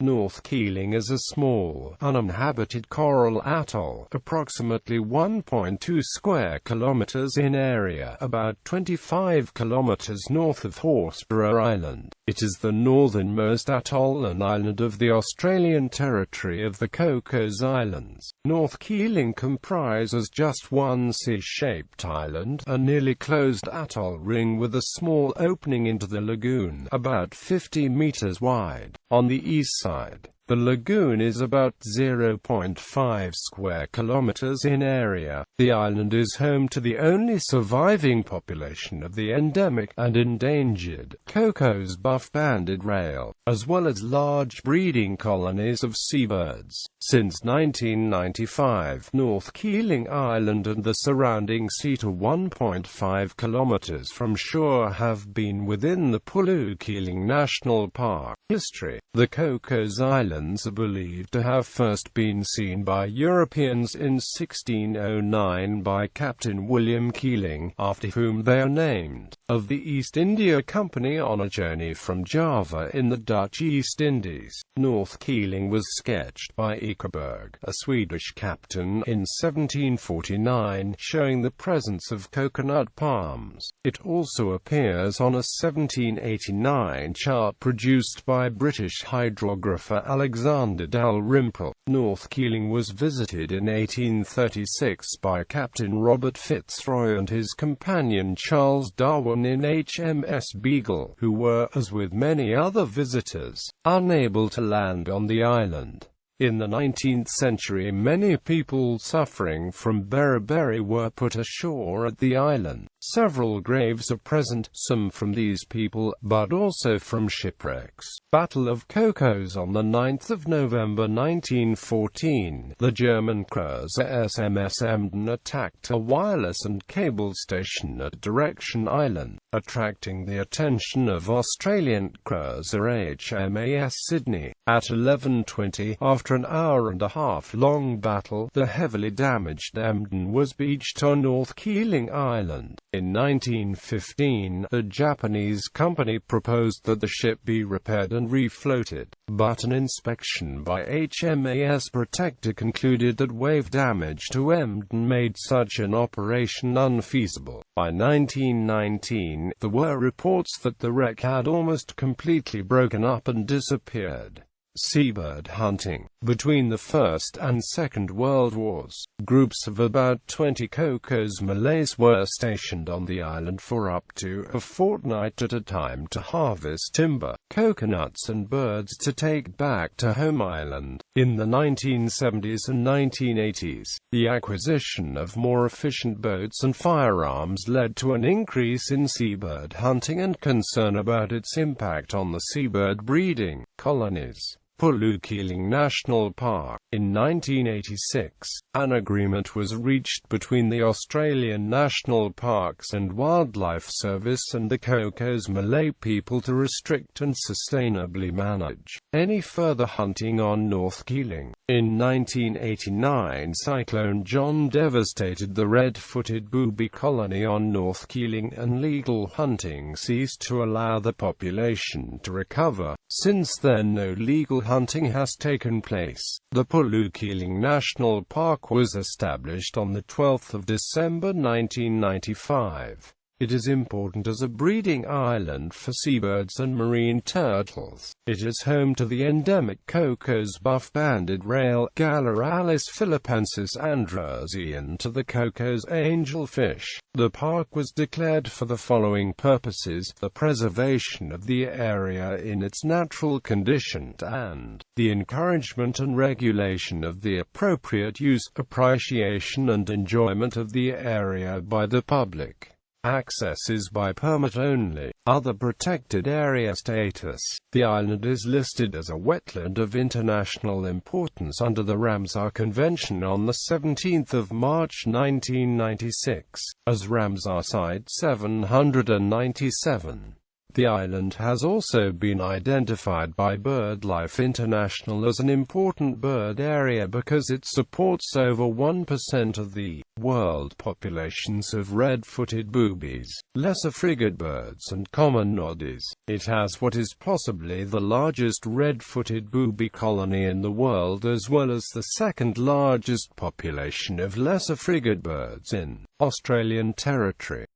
North Keeling is a small, uninhabited coral atoll, approximately 1.2 square kilometres in area, about 25 kilometres north of Horsburgh Island. It is the northernmost atoll and island of the Australian territory of the Cocos Islands. North Keeling comprises just one C-shaped island, a nearly closed atoll ring with a small opening into the lagoon, about 50 metres wide. On the east side, the lagoon is about 0.5 square kilometers in area. The island is home to the only surviving population of the endemic and endangered Cocos buff-banded rail, as well as large breeding colonies of seabirds. Since 1995, North Keeling Island and the surrounding sea to 1.5 kilometers from shore have been within the Keeling National Park. History: the Cocos Islands are believed to have first been seen by Europeans in 1609 by Captain William Keeling, after whom they are named, of the East India Company on a journey from Java in the Dutch East Indies. North Keeling was sketched by Horsburgh, a Swedish captain, in 1749, showing the presence of coconut palms. It also appears on a 1789 chart produced by British hydrographer Alexander Dalrymple. North Keeling was visited in 1836 by Captain Robert Fitzroy and his companion Charles Darwin in HMS Beagle, who were, as with many other visitors, unable to land on the island. In the 19th century, many people suffering from beriberi were put ashore at the island. Several graves are present, some from these people, but also from shipwrecks. Battle of Cocos on the 9th of November 1914. The German cruiser SMS Emden attacked a wireless and cable station at Direction Island, attracting the attention of Australian cruiser HMAS Sydney. At 11:20, after an hour-and-a-half-long battle, the heavily damaged Emden was beached on North Keeling Island. In 1915, the Japanese company proposed that the ship be repaired and refloated, but an inspection by HMAS Protector concluded that wave damage to Emden made such an operation unfeasible. By 1919, there were reports that the wreck had almost completely broken up and disappeared. Seabird hunting. Between the First and Second World Wars, groups of about 20 Cocos Malays were stationed on the island for up to a fortnight at a time to harvest timber, coconuts and birds to take back to home island. In the 1970s and 1980s, the acquisition of more efficient boats and firearms led to an increase in seabird hunting and concern about its impact on the seabird breeding colonies. Keeling National Park. In 1986, an agreement was reached between the Australian National Parks and Wildlife Service and the Cocos Malay people to restrict and sustainably manage any further hunting on North Keeling. In 1989, Cyclone John devastated the red-footed booby colony on North Keeling and legal hunting ceased to allow the population to recover. Since then, no legal hunting has taken place. The Keeling National Park was established on the 12th of December 1995. It is important as a breeding island for seabirds and marine turtles. It is home to the endemic Cocos buff-banded rail, Galeralis philippensis androsi, and to the Cocos angelfish. The park was declared for the following purposes: the preservation of the area in its natural condition and the encouragement and regulation of the appropriate use, appreciation and enjoyment of the area by the public. Access is by permit only. Other protected area status. The island is listed as a wetland of international importance under the Ramsar Convention on the 17th of March 1996, as Ramsar Site 797. The island has also been identified by BirdLife International as an important bird area because it supports over 1% of the world populations of red-footed boobies, lesser frigatebirds and common noddies. It has what is possibly the largest red-footed booby colony in the world, as well as the second largest population of lesser frigatebirds in Australian territory.